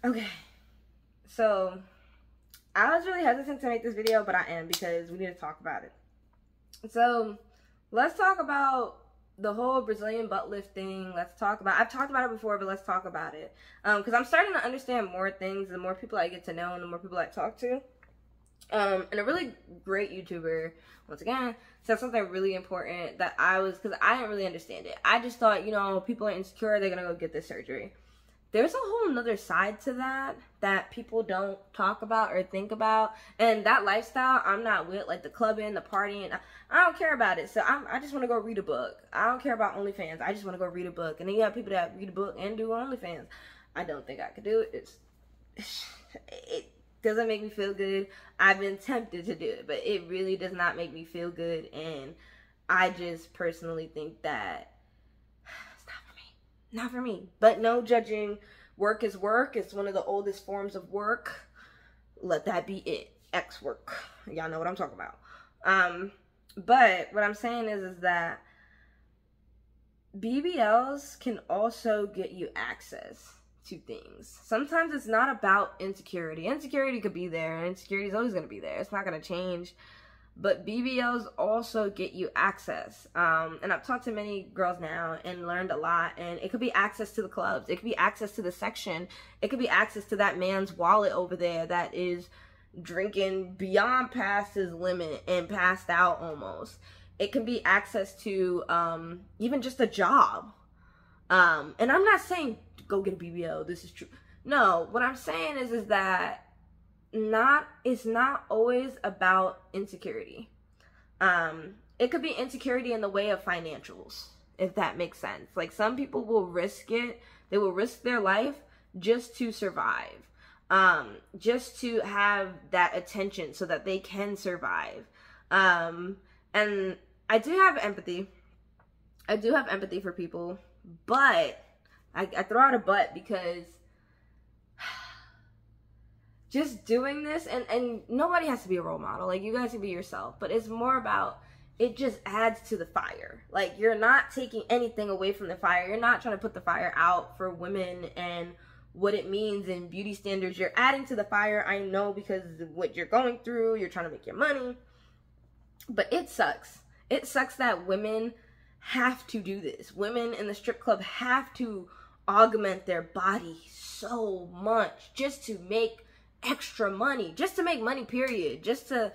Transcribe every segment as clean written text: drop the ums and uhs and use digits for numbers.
Okay, so I was really hesitant to make this video, but I am because we need to talk about it. So let's talk about the whole Brazilian butt lift thing. I've talked about it before, but let's talk about it. Because I'm starting to understand more things, the more people I get to know and the more people I talk to. And a really great YouTuber, once again, said something really important that because I didn't really understand it. I just thought, people are insecure, they're gonna go get this surgery. There's a whole nother side to that people don't talk about or think about. And that lifestyle, I'm not with, like the clubbing, the partying. I don't care about it. So I just want to go read a book. I don't care about OnlyFans. I just want to go read a book. And then you have people that read a book and do OnlyFans. I don't think I could do it. It doesn't make me feel good. I've been tempted to do it, but it really does not make me feel good. And I just personally think that not for me. But no judging. Work is work. It's one of the oldest forms of work. Let that be it. X work. Y'all know what I'm talking about. But what I'm saying is that BBLs can also get you access to things. Sometimes it's not about insecurity. Insecurity could be there, and insecurity is always going to be there. It's not going to change. But BBLs also get you access. And I've talked to many girls now and learned a lot. And it could be access to the clubs. It could be access to the section. It could be access to that man's wallet over there that is drinking beyond past his limit and passed out almost. It can be access to even just a job. And I'm not saying go get a BBL. This is true. No, what I'm saying is that it's not always about insecurity. It could be insecurity in the way of financials, if that makes sense. Like, some people will risk it. They will risk their life just to survive, just to have that attention so that they can survive. And I do have empathy. I do have empathy for people, but I throw out a but because just doing this, and nobody has to be a role model. Like, you guys can be yourself, but it's more about, it just adds to the fire. Like, you're not taking anything away from the fire. You're not trying to put the fire out for women and what it means in beauty standards. You're adding to the fire, I know, because of what you're going through. You're trying to make your money. But it sucks. It sucks that women have to do this. Women in the strip club have to augment their body so much just to make extra money, just to make money, period. Just to,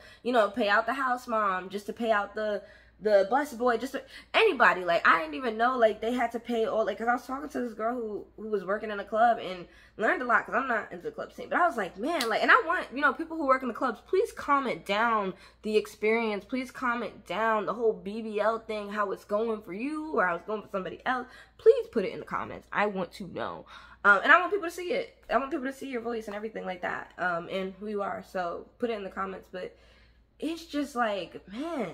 pay out the house mom, just to pay out the bus boy, just to, anybody. Like, I didn't even know, like, they had to pay all, like, because I was talking to this girl who was working in a club and learned a lot, because I'm not into the club scene. But I was like, man, like, and I want, people who work in the clubs, please comment down the experience. Please comment down the whole BBL thing, how it's going for you or how it's going for somebody else. Please put it in the comments. I want to know. And I want people to see it. I want people to see your voice and everything like that, and who you are. So put it in the comments. But it's just like, man,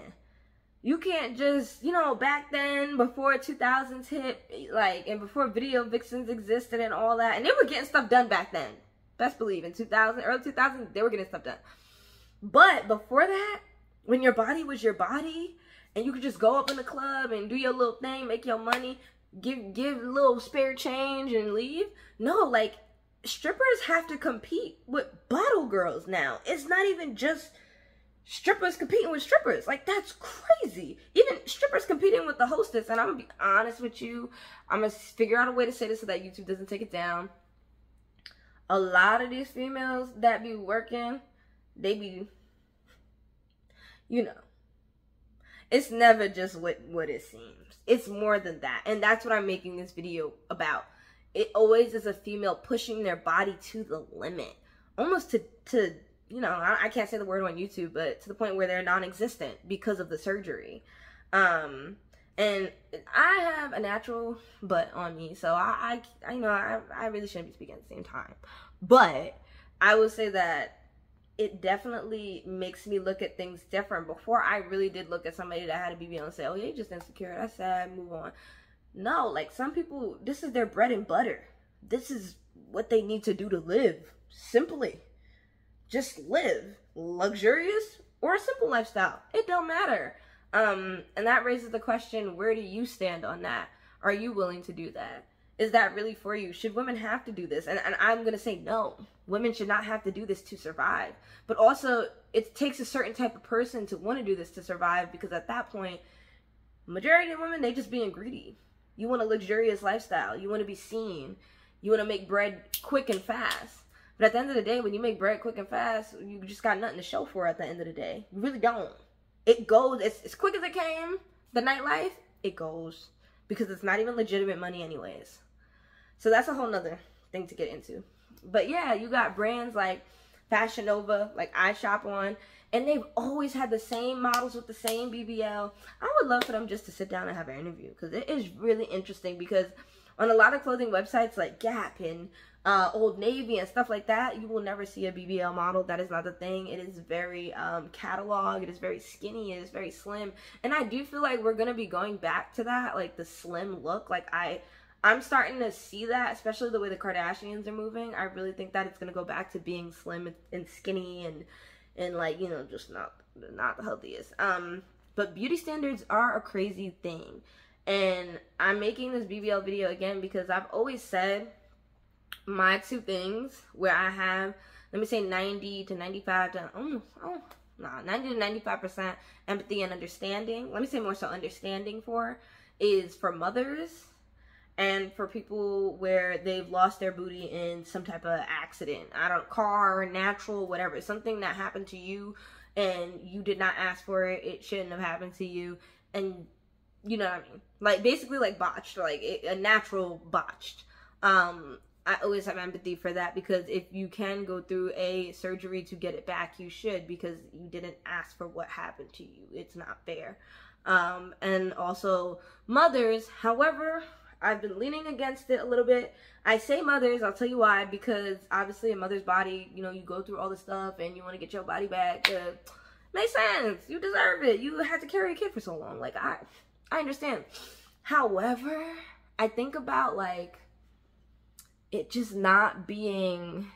you can't just, back then, before 2000s hit, like, and before video vixens existed and all that, and they were getting stuff done back then. Best believe, in 2000, early 2000s, they were getting stuff done. But before that, when your body was your body, and you could just go up in the club and do your little thing, make your money, give a little spare change and leave. No, like, strippers have to compete with bottle girls now. It's not even just strippers competing with strippers. Like, that's crazy. Even strippers competing with the hostess. And I'm gonna be honest with you, I'm gonna figure out a way to say this so that YouTube doesn't take it down. A lot of these females that be working, they be, it's never just what it seems. It's more than that. And that's what I'm making this video about. It always is a female pushing their body to the limit. Almost to I can't say the word on YouTube, but to the point where they're non-existent because of the surgery. And I have a natural butt on me, so I really shouldn't be speaking at the same time. But I will say that it definitely makes me look at things different. Before, I really did look at somebody that had a BBL and say, oh, yeah, you're just insecure. That's sad. Move on. No, like, some people, this is their bread and butter. This is what they need to do to live. Simply. Just live. Luxurious or a simple lifestyle. It don't matter. And that raises the question, where do you stand on that? Are you willing to do that? Is that really for you? Should women have to do this? And I'm going to say no. Women should not have to do this to survive. But also, it takes a certain type of person to want to do this to survive, because at that point, majority of women, they just being greedy. You want a luxurious lifestyle. You want to be seen. You want to make bread quick and fast. But at the end of the day, when you make bread quick and fast, you just got nothing to show for it at the end of the day. You really don't. It goes as quick as it came. The nightlife, it goes. Because it's not even legitimate money anyways. So that's a whole nother thing to get into. But yeah, you got brands like Fashion Nova, like I shop on, and they've always had the same models with the same BBL. I would love for them just to sit down and have an interview, because it is really interesting. Because on a lot of clothing websites like Gap and Old Navy and stuff like that, you will never see a BBL model. That is not the thing. It is very catalog. It is very skinny. It is very slim. And I do feel like we're going to be going back to that, like the slim look. Like I'm starting to see that, especially the way the Kardashians are moving. I really think that it's going to go back to being slim and skinny and like, you know, just not the healthiest. But beauty standards are a crazy thing. And I'm making this BBL video again because I've always said my two things where I have, let me say 90 to 95% empathy and understanding. Let me say more so understanding for, is for mothers and for people where they've lost their booty in some type of accident. I don't, car, natural, whatever. Something that happened to you and you did not ask for it. It shouldn't have happened to you. And you know what I mean? Like basically like botched, like a natural botched. I always have empathy for that, because if you can go through a surgery to get it back, you should, because you didn't ask for what happened to you. It's not fair. And also mothers, however, I've been leaning against it a little bit. I say mothers, I'll tell you why, because obviously a mother's body, you know, you go through all this stuff and you want to get your body back. Makes sense. You deserve it. You had to carry a kid for so long. Like, I understand. However, I think about like it just not being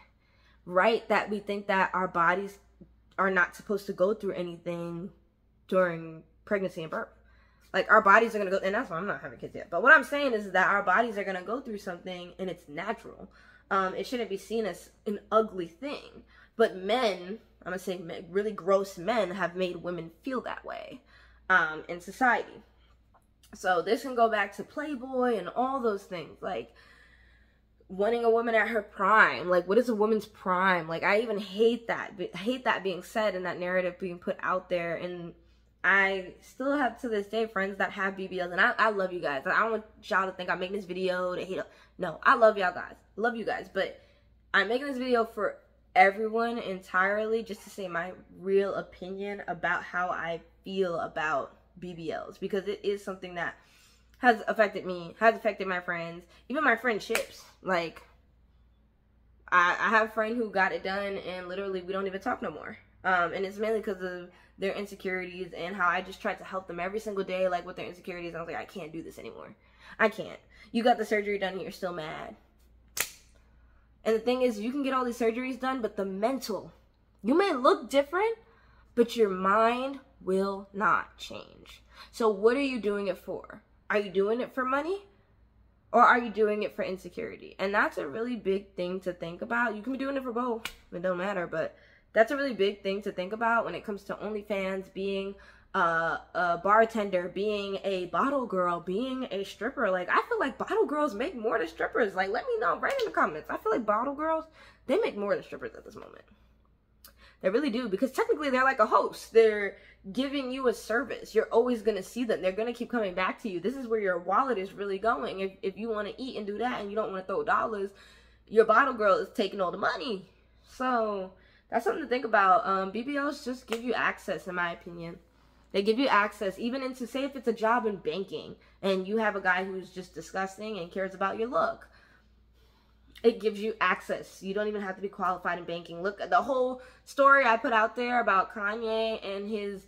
right that we think that our bodies are not supposed to go through anything during pregnancy and birth. Like, our bodies are going to go, and that's why I'm not having kids yet. But what I'm saying is that our bodies are going to go through something, and it's natural. It shouldn't be seen as an ugly thing. But men, I'm going to say really gross men, have made women feel that way in society. So this can go back to Playboy and all those things. Like, wanting a woman at her prime. Like, what is a woman's prime? Like, I even hate that. I hate that being said and that narrative being put out there. And I still have to this day friends that have BBLs, and I love you guys. I don't want y'all to think I'm making this video to hate. No, I love y'all guys. Love you guys. But I'm making this video for everyone entirely, just to say my real opinion about how I feel about BBLs, because it is something that has affected me, has affected my friends, even my friendships. Like, I have a friend who got it done and literally we don't even talk no more. And it's mainly because of their insecurities and how I just tried to help them every single day, like with their insecurities. I was like, I can't do this anymore. I can't. You got the surgery done and you're still mad. And the thing is, you can get all these surgeries done, but the mental, you may look different, but your mind will not change. So what are you doing it for? Are you doing it for money? Or are you doing it for insecurity? And that's a really big thing to think about. You can be doing it for both. It don't matter. But that's a really big thing to think about when it comes to OnlyFans, being a bartender, being a bottle girl, being a stripper. Like, I feel like bottle girls make more than strippers. Like, let me know. Write in the comments. I feel like bottle girls, they make more than strippers at this moment. They really do, because technically they're like a host. They're giving you a service. You're always going to see them. They're going to keep coming back to you. This is where your wallet is really going. If you want to eat and do that and you don't want to throw dollars, your bottle girl is taking all the money. So that's something to think about. BBLs just give you access, in my opinion. They give you access even into, say if it's a job in banking and you have a guy who's just disgusting and cares about your look. It gives you access. You don't even have to be qualified in banking. Look at the whole story I put out there about Kanye and his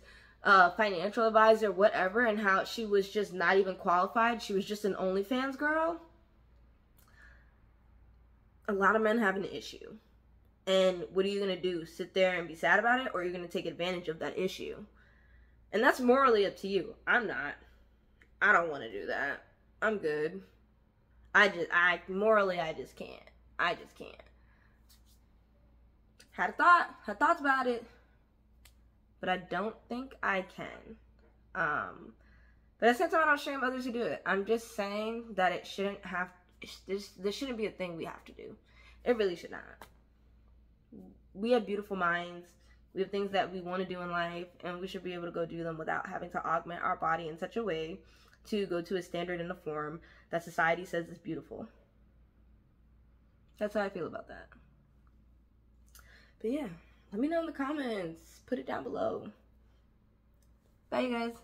financial advisor, whatever, and how she was just not even qualified. She was just an OnlyFans girl. A lot of men have an issue. And what are you going to do? Sit there and be sad about it? Or are you going to take advantage of that issue? And that's morally up to you. I'm not. I don't want to do that. I'm good. Morally, I just can't. I just can't. Had thoughts about it, but I don't think I can. But at the same time, I don't shame others who do it. I'm just saying that it shouldn't have, this shouldn't be a thing we have to do. It really should not. We have beautiful minds. We have things that we want to do in life, and we should be able to go do them without having to augment our body in such a way to go to a standard and a form that society says is beautiful. That's how I feel about that. But yeah, let me know in the comments. Put it down below. Bye, you guys.